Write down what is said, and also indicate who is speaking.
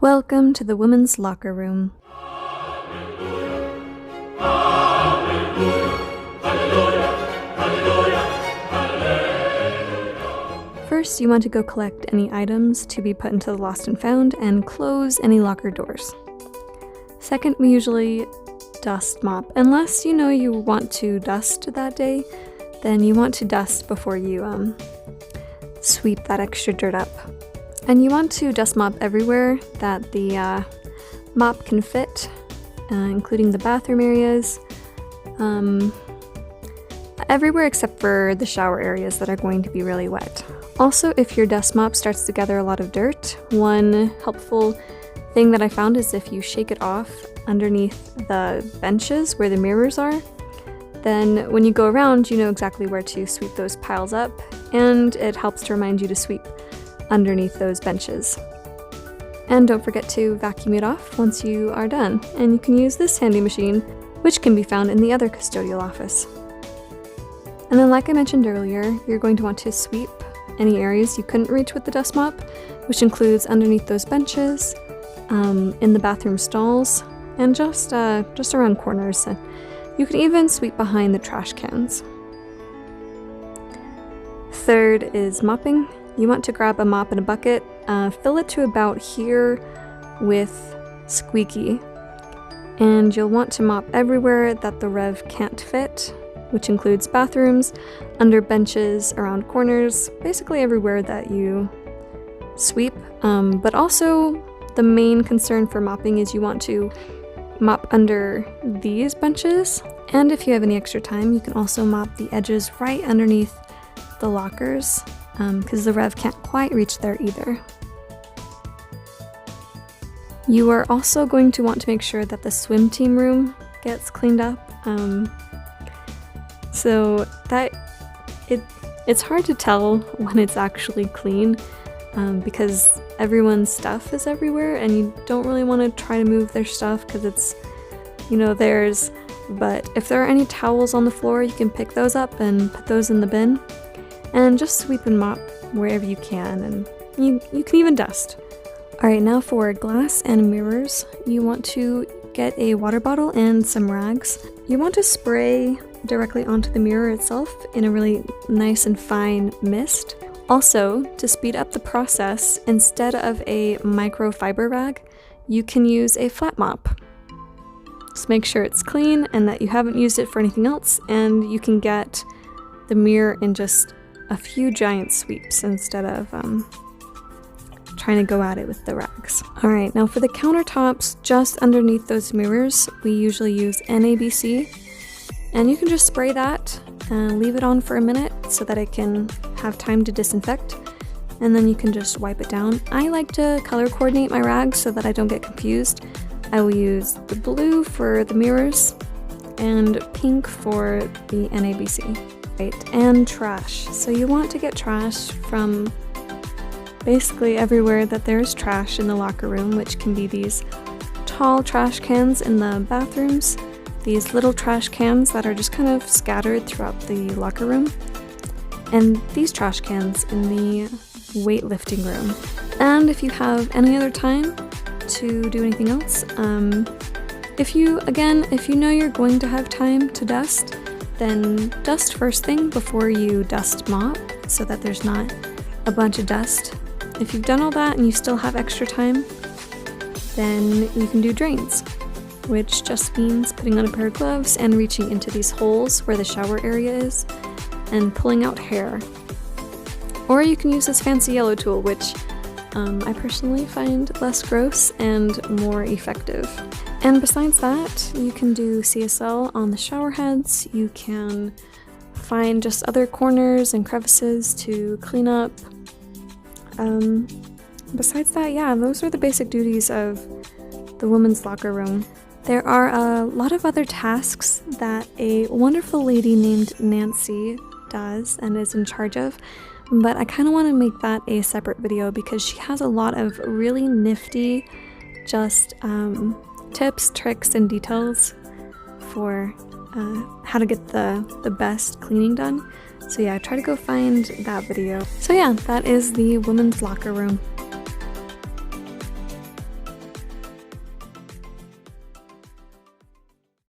Speaker 1: Welcome to the women's locker room. First, you want to go collect any items to be put into the lost and found and close any locker doors. Second, we usually dust mop. Unless you know you want to dust that day, then you want to dust before you sweep that extra dirt up. And you want to dust mop everywhere that the mop can fit, including the bathroom areas, everywhere except for the shower areas that are going to be really wet. Also, if your dust mop starts to gather a lot of dirt, one helpful thing that I found is if you shake it off underneath the benches where the mirrors are, then when you go around, you know exactly where to sweep those piles up, and it helps to remind you to sweep underneath those benches. And don't forget to vacuum it off once you are done, and you can use this handy machine, which can be found in the other custodial office. And then, like I mentioned earlier, you're going to want to sweep any areas you couldn't reach with the dust mop, which includes underneath those benches, in the bathroom stalls, and just around corners. You can even sweep behind the trash cans. Third is mopping. You want to grab a mop and a bucket, fill it to about here with squeaky, and you'll want to mop everywhere that the rev can't fit, which includes bathrooms, under benches, around corners, basically everywhere that you sweep. But also the main concern for mopping is you want to mop under these benches, and if you have any extra time, you can also mop the edges right underneath the lockers, because the rev can't quite reach there either. You are also going to want to make sure that the swim team room gets cleaned up. So that it's hard to tell when it's actually clean, because everyone's stuff is everywhere and you don't really want to try to move their stuff because it's, theirs. But if there are any towels on the floor, you can pick those up and put those in the bin. And just sweep and mop wherever you can, and you can even dust. Alright, now for glass and mirrors, you want to get a water bottle and some rags. You want to spray directly onto the mirror itself in a really nice and fine mist. Also, to speed up the process, instead of a microfiber rag, you can use a flat mop. Just make sure it's clean and that you haven't used it for anything else, and you can get the mirror in just a few giant sweeps instead of trying to go at it with the rags. Alright, now for the countertops, just underneath those mirrors, we usually use NABC. And you can just spray that and leave it on for a minute so that it can have time to disinfect. And then you can just wipe it down. I like to color coordinate my rags so that I don't get confused. I will use the blue for the mirrors and pink for the NABC. Right, and trash. So you want to get trash from basically everywhere that there's trash in the locker room, which can be these tall trash cans in the bathrooms, these little trash cans that are just kind of scattered throughout the locker room, and these trash cans in the weightlifting room. And if you have any other time to do anything else, if you know you're going to have time to dust, then dust first thing before you dust mop so that there's not a bunch of dust. If you've done all that and you still have extra time, then you can do drains, which just means putting on a pair of gloves and reaching into these holes where the shower area is and pulling out hair. Or you can use this fancy yellow tool, which I personally find less gross and more effective. And besides that, you can do CSL on the shower heads. You can find just other corners and crevices to clean up. Besides that, yeah, those are the basic duties of the women's locker room. There are a lot of other tasks that a wonderful lady named Nancy does and is in charge of, but I kind of want to make that a separate video because she has a lot of really nifty just tips, tricks, and details for how to get the best cleaning done. So yeah, try to go find that video. So yeah, that is the women's locker room.